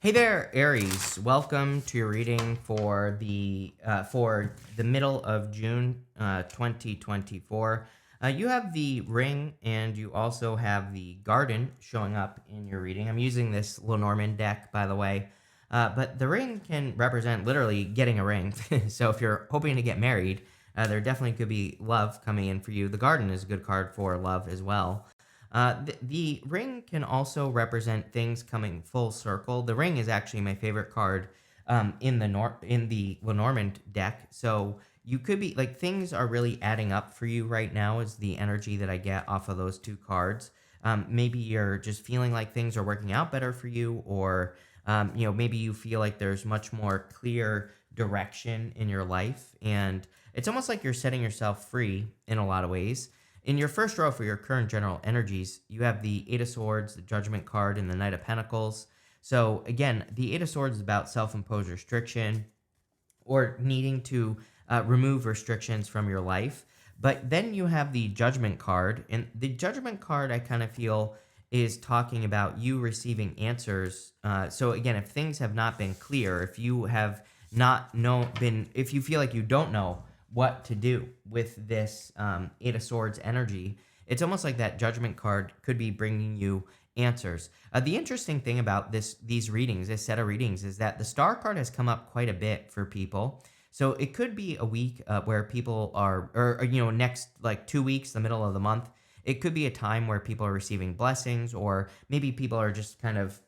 Hey there, Aries. Welcome to your reading for the middle of June, 2024. You have the ring, and you also have the garden showing up in your reading. I'm using this Lenormand deck, by the way, but the ring can represent literally getting a ring. So if you're hoping to get married, there definitely could be love coming in for you. The garden is a good card for love as well. The ring can also represent things coming full circle. The ring is actually my favorite card in the Lenormand deck. So you could be like things are really adding up for you right now. Is the energy that I get off of those two cards. Maybe you're just feeling like things are working out better for you, or maybe you feel like there's much more clear direction in your life, and it's almost like you're setting yourself free in a lot of ways. In your first row for your current general energies, you have the Eight of Swords, the Judgment card, and the Knight of Pentacles. So, again, the Eight of Swords is about self imposed restriction or needing to remove restrictions from your life. But then you have the Judgment card. And the Judgment card, I kind of feel, is talking about you receiving answers. So, again, if things have not been clear, if you have not know been if you feel like you don't know what to do with this Eight of Swords energy, it's almost like that Judgment card could be bringing you answers. The interesting thing about these readings, this set of readings, is that the Star card has come up quite a bit for people. So it could be a week where people are, or next like 2 weeks, the middle of the month. It could be a time where people are receiving blessings, or maybe people are just kind of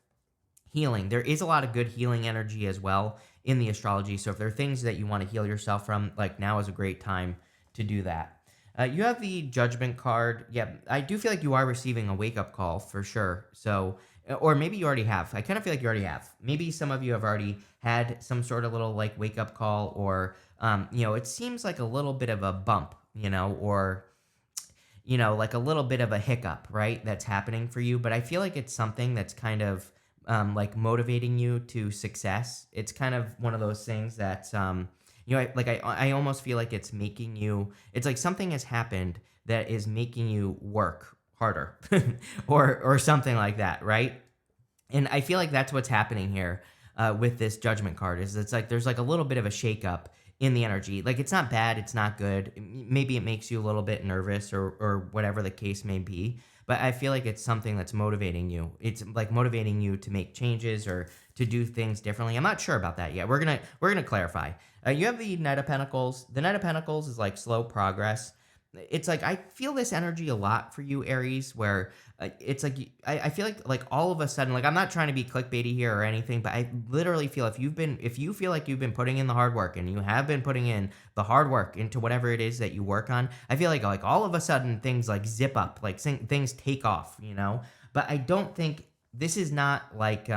healing. There is a lot of good healing energy as well in the astrology. So if there are things that you want to heal yourself from, like now is a great time to do that. You have the Judgment card. Yeah, I do feel like you are receiving a wake up call for sure. So, or maybe you already have. I kind of feel like you already have. Maybe some of you have already had some sort of little like wake up call, or, it seems like a little bit of a bump, or like a little bit of a hiccup, right? That's happening for you. But I feel like it's something that's kind of like motivating you to success. It's kind of one of those things that, I almost feel like it's making you, it's like something has happened that is making you work harder or something like that, right? And I feel like that's what's happening here with this Judgment card. Is it's like there's like a little bit of a shakeup in the energy. Like it's not bad, it's not good. Maybe it makes you a little bit nervous, or whatever the case may be. But I feel like it's something that's motivating you. It's like motivating you to make changes or to do things differently. I'm not sure about that yet. We're gonna clarify. You have the Knight of Pentacles. The Knight of Pentacles is like slow progress. It's like I feel this energy a lot for you, Aries, where it's like I feel like all of a sudden, like I'm not trying to be clickbaity here or anything, but I literally feel if you feel like you've been putting in the hard work, and you have been putting in the hard work into whatever it is that you work on, I feel like all of a sudden things like zip up, like things take off. But I don't think this is not like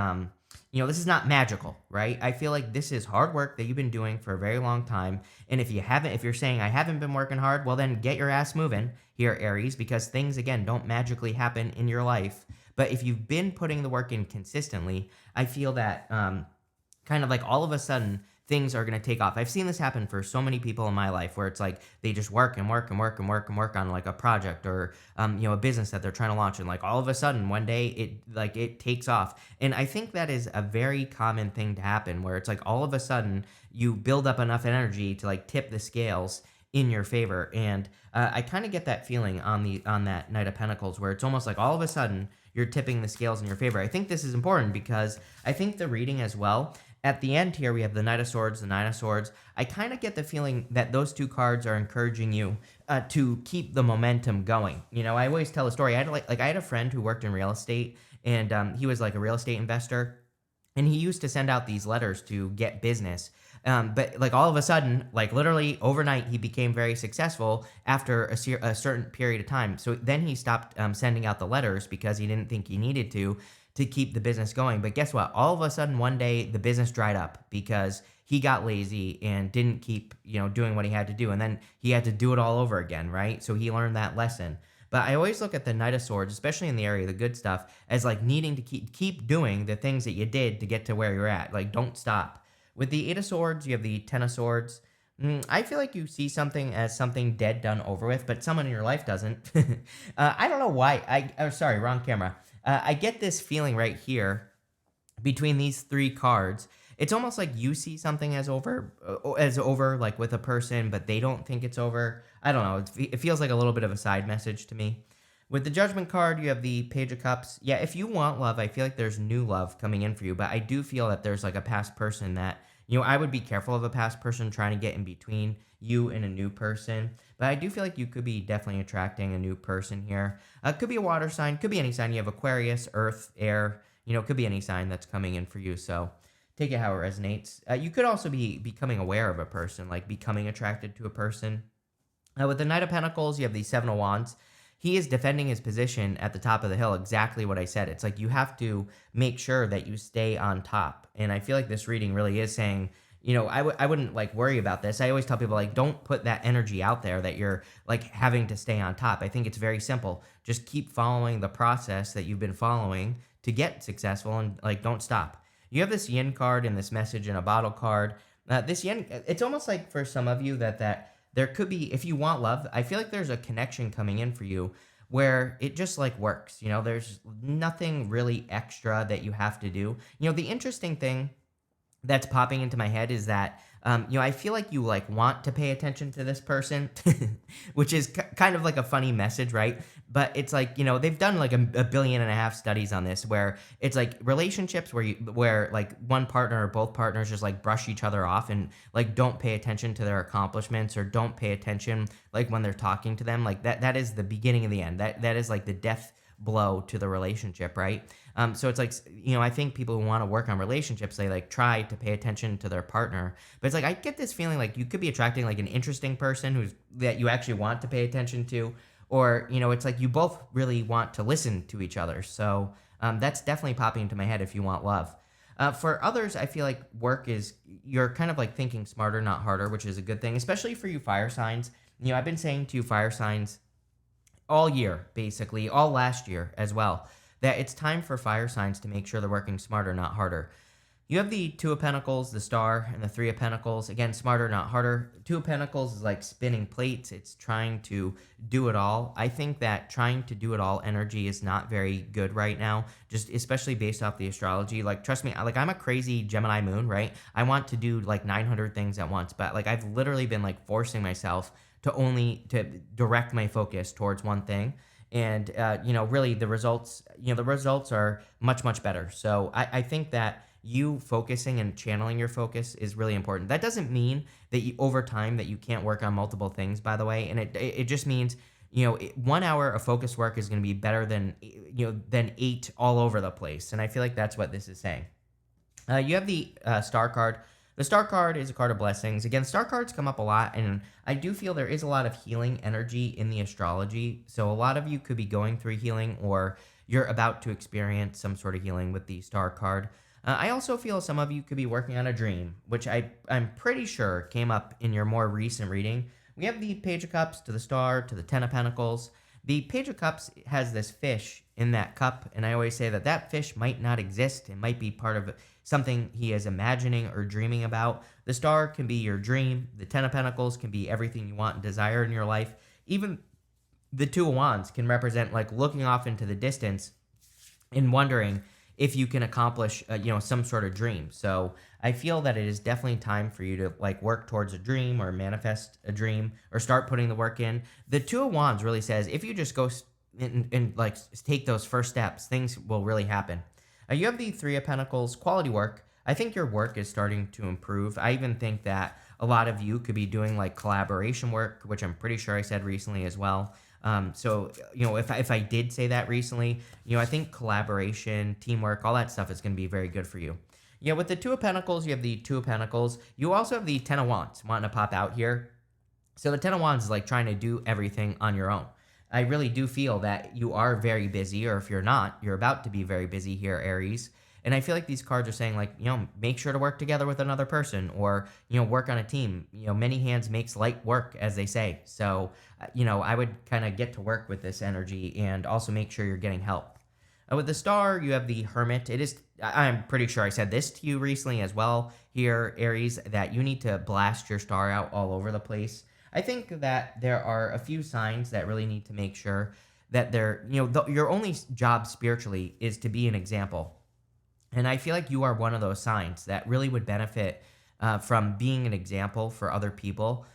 this is not magical, right? I feel like this is hard work that you've been doing for a very long time. And if you're saying I haven't been working hard, well, then get your ass moving here, Aries, because things, again, don't magically happen in your life. But if you've been putting the work in consistently, I feel that kind of like all of a sudden things are going to take off. I've seen this happen for so many people in my life, where it's like they just work and work and work and work and work on like a project, or a business that they're trying to launch, and like all of a sudden one day it takes off. And I think that is a very common thing to happen, where it's like all of a sudden you build up enough energy to like tip the scales in your favor. And I kind of get that feeling on that Knight of Pentacles, where it's almost like all of a sudden you're tipping the scales in your favor. I think this is important because I think the reading as well, at the end here, we have the Knight of Swords, the Nine of Swords. I kind of get the feeling that those two cards are encouraging you to keep the momentum going. I always tell a story. I had a friend who worked in real estate, and he was like a real estate investor, and he used to send out these letters to get business. But like all of a sudden, like literally overnight, he became very successful after a certain period of time. So then he stopped sending out the letters because he didn't think he needed to keep the business going. But guess what? All of a sudden, one day, the business dried up because he got lazy and didn't keep, doing what he had to do. And then he had to do it all over again, right? So he learned that lesson. But I always look at the Knight of Swords, especially in the area of the good stuff, as like needing to keep doing the things that you did to get to where you're at. Like, don't stop. With the Eight of Swords, you have the Ten of Swords. I feel like you see something as something dead, done, over with, but someone in your life doesn't. I don't know why. Sorry, wrong camera. I get this feeling right here between these three cards, it's almost like you see something as over, like with a person, but they don't think it's over. I don't know. It feels like a little bit of a side message to me. With the Judgment card, you have the Page of Cups. Yeah, if you want love, I feel like there's new love coming in for you, but I do feel that there's like a past person that, I would be careful of a past person trying to get in between you and a new person. But I do feel like you could be definitely attracting a new person here. Could be a water sign, could be any sign. You have Aquarius, Earth, Air, it could be any sign that's coming in for you. So take it how it resonates. You could also be becoming aware of a person, like becoming attracted to a person. With the Knight of Pentacles, you have the Seven of Wands. He is defending his position at the top of the hill, exactly what I said. It's like you have to make sure that you stay on top. And I feel like this reading really is saying, I wouldn't like worry about this. I always tell people, like, don't put that energy out there that you're like having to stay on top. I think it's very simple. Just keep following the process that you've been following to get successful, and like don't stop. You have this yin card and this message in a bottle card. This yin, it's almost like for some of you that there could be, if you want love, I feel like there's a connection coming in for you where it just like works. There's nothing really extra that you have to do. The interesting thing that's popping into my head is that I feel like you like want to pay attention to this person, which is kind of like a funny message, right? But it's like, they've done like a billion and a half studies on this, where it's like relationships where like one partner or both partners just like brush each other off and like don't pay attention to their accomplishments, or don't pay attention like when they're talking to them. Like that is the beginning of the end. That is like the death blow to the relationship, right? So it's like, I think people who want to work on relationships, they like try to pay attention to their partner. But it's like, I get this feeling like you could be attracting like an interesting person that you actually want to pay attention to. Or, it's like you both really want to listen to each other. So that's definitely popping into my head if you want love. For others, I feel like you're kind of like thinking smarter, not harder, which is a good thing, especially for you fire signs. I've been saying to you fire signs all year, basically, all last year as well, that it's time for fire signs to make sure they're working smarter, not harder. You have the Two of Pentacles, the Star, and the Three of Pentacles. Again, smarter, not harder. Two of Pentacles is like spinning plates. It's trying to do it all. I think that trying to do it all energy is not very good right now, just especially based off the astrology. Like, trust me, like I'm a crazy Gemini moon, right? I want to do like 900 things at once, but like I've literally been like forcing myself to direct my focus towards one thing. And really the results are much, much better. So I think that you focusing and channeling your focus is really important. That doesn't mean that over time that you can't work on multiple things, by the way. And it just means 1 hour of focused work is going to be better than 8 all over the place. And I feel like that's what this is saying. You have the Star card. The Star card is a card of blessings. Again, Star cards come up a lot, and I do feel there is a lot of healing energy in the astrology. So a lot of you could be going through healing, or you're about to experience some sort of healing with the Star card. I also feel some of you could be working on a dream, which I'm pretty sure came up in your more recent reading. We have the Page of Cups to the Star to the Ten of Pentacles. The Page of Cups has this fish in that cup, and I always say that fish might not exist. It might be part of something he is imagining or dreaming about. The Star can be your dream. The Ten of Pentacles can be everything you want and desire in your life. Even the Two of Wands can represent like looking off into the distance and wondering if you can accomplish some sort of dream. So I feel that it is definitely time for you to like work towards a dream, or manifest a dream, or start putting the work in. The Two of Wands really says if you just go and like take those first steps, things will really happen. You have the Three of Pentacles, quality work. I think your work is starting to improve. I even think that a lot of you could be doing like collaboration work, which I'm pretty sure I said recently as well. So if I did say that recently, I think collaboration, teamwork, all that stuff is going to be very good for you. With the Two of Pentacles, you have the Two of Pentacles. You also have the Ten of Wands wanting to pop out here. So the Ten of Wands is like trying to do everything on your own. I really do feel that you are very busy, or if you're not, you're about to be very busy here, Aries. And I feel like these cards are saying like, make sure to work together with another person, or, work on a team. Many hands makes light work, as they say. So, I would kind of get to work with this energy, and also make sure you're getting help. With the Star, you have the Hermit. I'm pretty sure I said this to you recently as well here, Aries, that you need to blast your star out all over the place. I think that there are a few signs that really need to make sure that your only job spiritually is to be an example. And I feel like you are one of those signs that really would benefit from being an example for other people.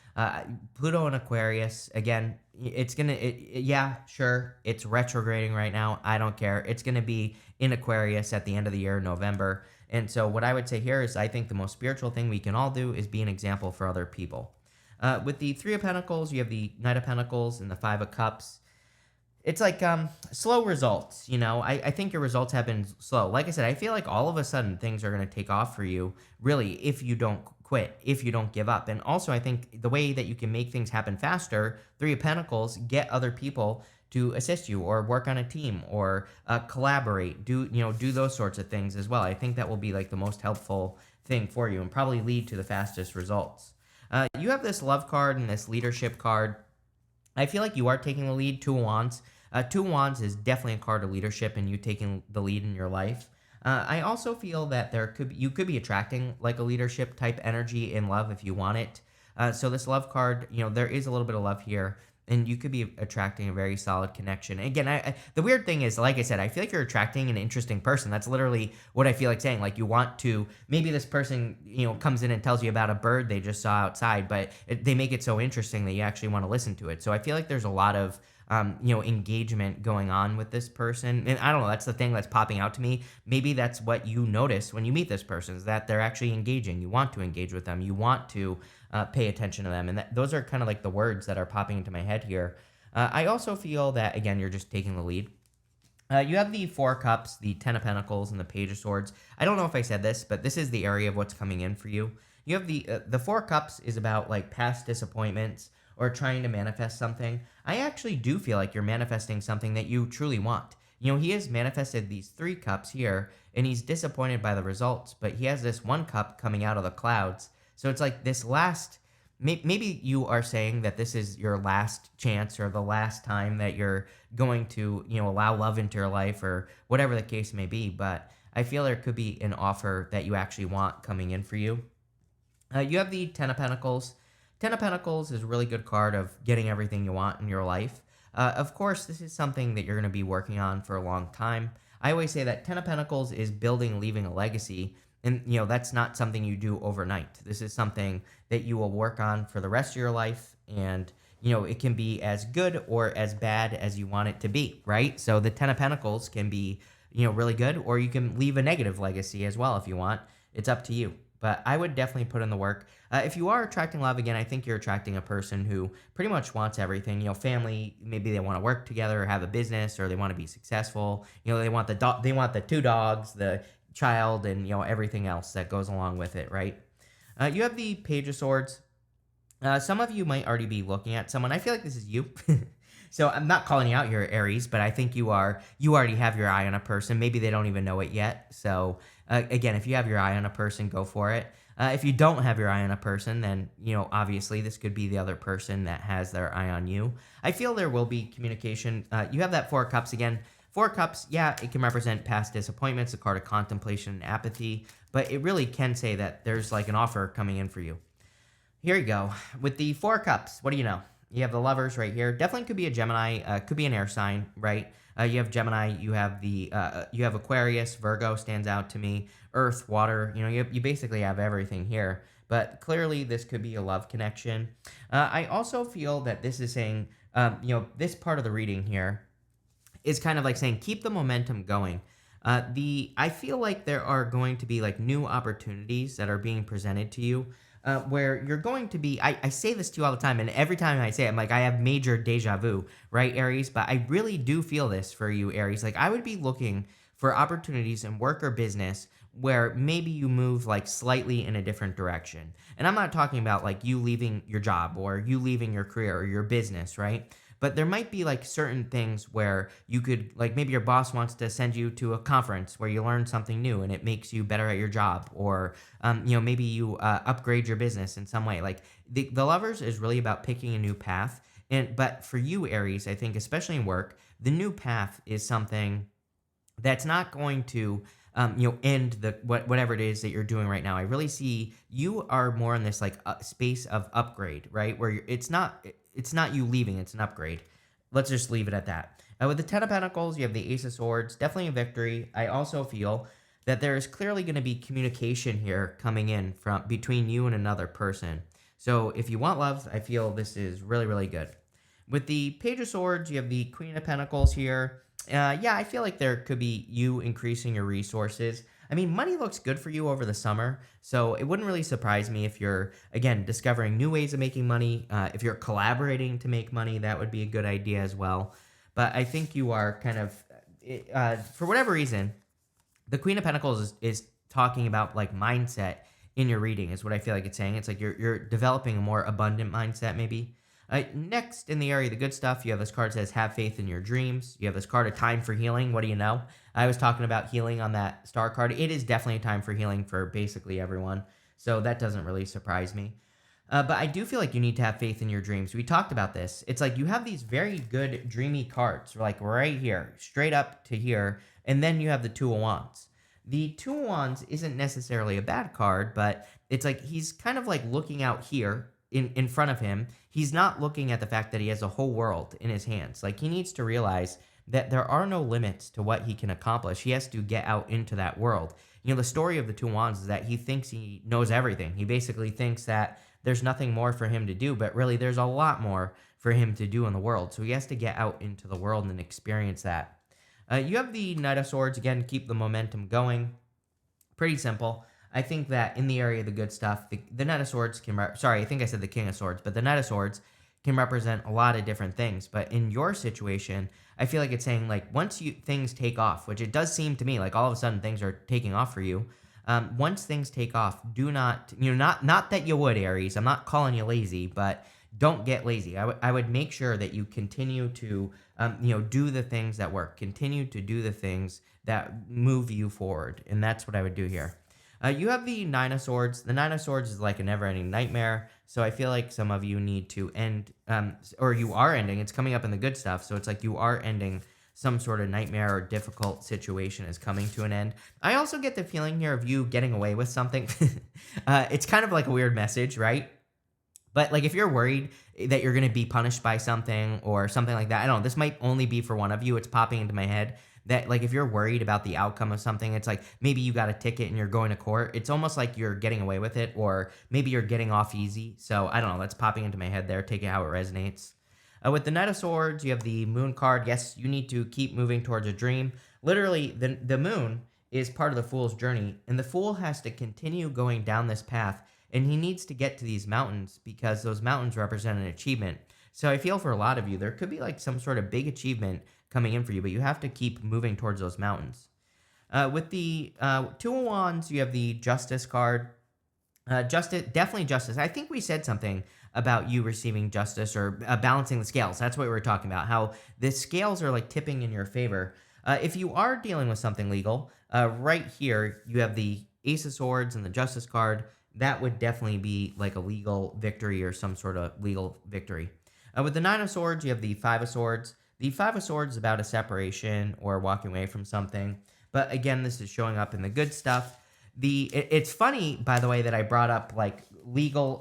Pluto and Aquarius, again, yeah, sure, it's retrograding right now. I don't care. It's going to be in Aquarius at the end of the year, November. And so, what I would say here is I think the most spiritual thing we can all do is be an example for other people. With the Three of Pentacles, you have the Knight of Pentacles and the Five of Cups. It's like slow results. I think your results have been slow. Like I said, I feel like all of a sudden things are going to take off for you, really, if you don't quit, if you don't give up. And also, I think the way that you can make things happen faster, Three of Pentacles, get other people to assist you or work on a team or collaborate, do those sorts of things as well. I think that will be like the most helpful thing for you and probably lead to the fastest results. You have this love card and this leadership card. I feel like you are taking the lead. Two of Wands. Two of Wands is definitely a card of leadership and you taking the lead in your life. I also feel that you could be attracting like a leadership type energy in love if you want it. So this love card, there is a little bit of love here, and you could be attracting a very solid connection. Again, the weird thing is, like I said, I feel like you're attracting an interesting person. That's literally what I feel like saying. Like you want to, maybe this person, comes in and tells you about a bird they just saw outside, but they make it so interesting that you actually want to listen to it. So I feel like there's a lot of engagement going on with this person. And I don't know, that's the thing that's popping out to me. Maybe that's what you notice when you meet this person, is that they're actually engaging. You want to engage with them. You want to pay attention to them. And those are kind of like the words that are popping into my head here. I also feel that, again, you're just taking the lead. You have the Four of Cups, the Ten of Pentacles, and the Page of Swords. I don't know if I said this, but this is the area of what's coming in for you. You have the Four of Cups is about like past disappointments or trying to manifest something. I actually do feel like you're manifesting something that you truly want. He has manifested these three cups here, and he's disappointed by the results, but he has this one cup coming out of the clouds. So it's like this last. Maybe you are saying that this is your last chance or the last time that you're going to, allow love into your life or whatever the case may be. But I feel there could be an offer that you actually want coming in for you. You have the Ten of Pentacles. Ten of Pentacles is a really good card of getting everything you want in your life. Of course, this is something that you're going to be working on for a long time. I always say that Ten of Pentacles is building, leaving a legacy. And, that's not something you do overnight. This is something that you will work on for the rest of your life. And, it can be as good or as bad as you want it to be, right? So the Ten of Pentacles can be, really good, or you can leave a negative legacy as well if you want. It's up to you. But I would definitely put in the work. If you are attracting love, again, I think you're attracting a person who pretty much wants everything. Family, maybe they want to work together or have a business, or they want to be successful. They want they want the two dogs, the child, and everything else that goes along with it, right? You have the Page of Swords. Some of you might already be looking at someone. I feel like this is you. So I'm not calling you out here, Aries, but I think you already have your eye on a person. Maybe they don't even know it yet. So again, if you have your eye on a person, go for it. If you don't have your eye on a person, then, obviously this could be the other person that has their eye on you. I feel there will be communication. You have that Four of Cups again. Four of Cups, yeah, it can represent past disappointments, a card of contemplation and apathy, but it really can say that there's like an offer coming in for you. Here you go. With the Four of Cups, what do you know? You have the Lovers right here. Definitely could be a Gemini, could be an air sign, right? You have Gemini, you have you have Aquarius, Virgo stands out to me, Earth, Water. You basically have everything here. But clearly, this could be a love connection. I also feel that this is saying, this part of the reading here is kind of like saying keep the momentum going. I feel like there are going to be like new opportunities that are being presented to you, where you're going to be. I say this to you all the time, and every time I say it, I'm like I have major deja vu, right, Aries? But I really do feel this for you, Aries. Like I would be looking for opportunities in work or business where maybe you move like slightly in a different direction. And I'm not talking about like you leaving your job or you leaving your career or your business, right? But there might be like certain things where you could, like, maybe your boss wants to send you to a conference where you learn something new and it makes you better at your job, or maybe you upgrade your business in some way. Like the Lovers is really about picking a new path. But for you, Aries, I think especially in work, the new path is something that's not going to end whatever it is that you're doing right now. I really see you are more in this like space of upgrade, right? Where it's not you leaving, it's an upgrade. Let's just leave it at that. With the Ten of Pentacles, you have the Ace of Swords, definitely a victory. I also feel that there is clearly going to be communication here coming in from between you and another person. So if you want love, I feel this is really, really good. With the Page of Swords, you have the Queen of Pentacles here. Yeah, I feel like there could be you increasing your resources. I mean, money looks good for you over the summer, so it wouldn't really surprise me if you're, again, discovering new ways of making money. If you're collaborating to make money, that would be a good idea as well. But I think you are kind of, for whatever reason, the Queen of Pentacles is talking about like mindset in your reading, is what I feel like it's saying. It's like you're developing a more abundant mindset, maybe. Next, in the area of the good stuff, you have this card that says have faith in your dreams. You have this card, a time for healing. What do you know? I was talking about healing on that star card. It is definitely a time for healing for basically everyone. So that doesn't really surprise me. But I do feel like you need to have faith in your dreams. We talked about this. It's like you have these very good dreamy cards, like right here, straight up to here, and then you have the Two of Wands. The Two of Wands isn't necessarily a bad card, but it's like he's kind of like looking out here in front of him. He's not looking at the fact that he has a whole world in his hands. Like he needs to realize that there are no limits to what he can accomplish. He has to get out into that world. You know, the story of the Two of Wands is that he thinks he knows everything. He basically thinks that there's nothing more for him to do, but really there's a lot more for him to do in the world. So he has to get out into the world and experience that. You have the Knight of Swords, again, keep the momentum going. Pretty simple. I think that in the area of the good stuff, the Knight of Swords can, sorry, I think I said the King of Swords, but the Knight of Swords can represent a lot of different things. But in your situation, I feel like it's saying like once things take off, which it does seem to me like all of a sudden things are taking off for you. Once things take off, do not, not that you would, Aries. I'm not calling you lazy, but don't get lazy. I would make sure that you continue to, do the things that work. Continue to do the things that move you forward. And that's what I would do here. You have the Nine of Swords. The Nine of Swords is like a never-ending nightmare. So I feel like some of you need to end, or you are ending. It's coming up in the good stuff. So it's like you are ending some sort of nightmare or difficult situation is coming to an end. I also get the feeling here of you getting away with something. It's kind of like a weird message, right? But like if you're worried that you're going to be punished by something or something like that, I don't know, this might only be for one of you. It's popping into my head that like if you're worried about the outcome of something, it's like maybe you got a ticket and you're going to court. It's almost like you're getting away with it, or maybe you're getting off easy. So I don't know, that's popping into my head there. Take it how it resonates. With the Knight of Swords, you have the Moon card. Yes, you need to keep moving towards a dream. Literally, the moon is part of the Fool's journey, and the Fool has to continue going down this path, and he needs to get to these mountains because those mountains represent an achievement. So I feel for a lot of you, there could be like some sort of big achievement coming in for you, but you have to keep moving towards those mountains. With the Two of Wands, you have the Justice card. Justice, definitely justice. I think we said something about you receiving justice or balancing the scales. That's what we were talking about, how the scales are like tipping in your favor. If you are dealing with something legal, right here, you have the Ace of Swords and the Justice card. That would definitely be like a legal victory or some sort of legal victory. With the Nine of Swords, you have the Five of Swords. The Five of Swords is about a separation or walking away from something. But again, this is showing up in the good stuff. It's funny, by the way, that I brought up like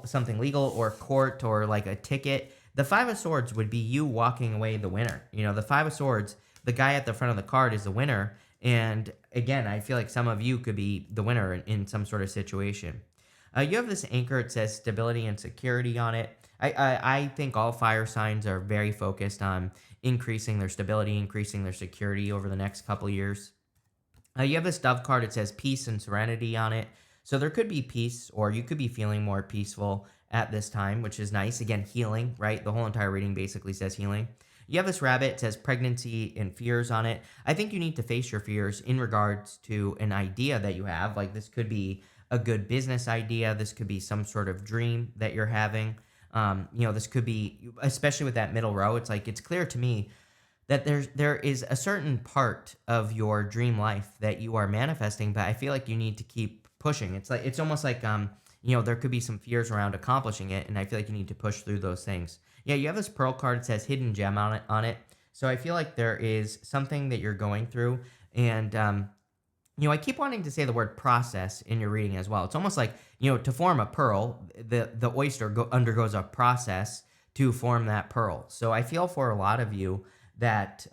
something legal or court or like a ticket. The Five of Swords would be you walking away the winner. You know, the Five of Swords, the guy at the front of the card is the winner. And again, I feel like some of you could be the winner in some sort of situation. You have this anchor. It says stability and security on it. I think all fire signs are very focused on increasing their stability, increasing their security over the next couple of years. You have this Dove card. It says peace and serenity on it. So there could be peace, or you could be feeling more peaceful at this time, which is nice. Again, healing, right? The whole entire reading basically says healing. You have this rabbit. It says pregnancy and fears on it. I think you need to face your fears in regards to an idea that you have. Like this could be a good business idea. This could be some sort of dream that you're having. This could be, especially with that middle row, it's like, it's clear to me that there is a certain part of your dream life that you are manifesting, but I feel like you need to keep pushing. It's almost like, there could be some fears around accomplishing it, and I feel like you need to push through those things. Yeah, you have this pearl card. It says hidden gem on it. So I feel like there is something that you're going through, and I keep wanting to say the word process in your reading as well. It's almost like, to form a pearl, the oyster undergoes a process to form that pearl. So I feel for a lot of you that,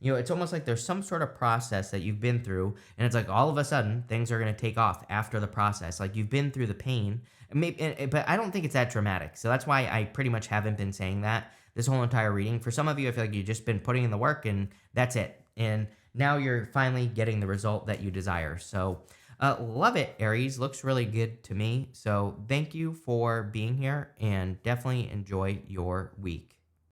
It's almost like there's some sort of process that you've been through, and it's like all of a sudden things are going to take off after the process. Like you've been through the pain, and but I don't think it's that dramatic. So that's why I pretty much haven't been saying that this whole entire reading. For some of you, I feel like you've just been putting in the work, and that's it. And now you're finally getting the result that you desire. So, love it, Aries. Looks really good to me. So, thank you for being here and definitely enjoy your week.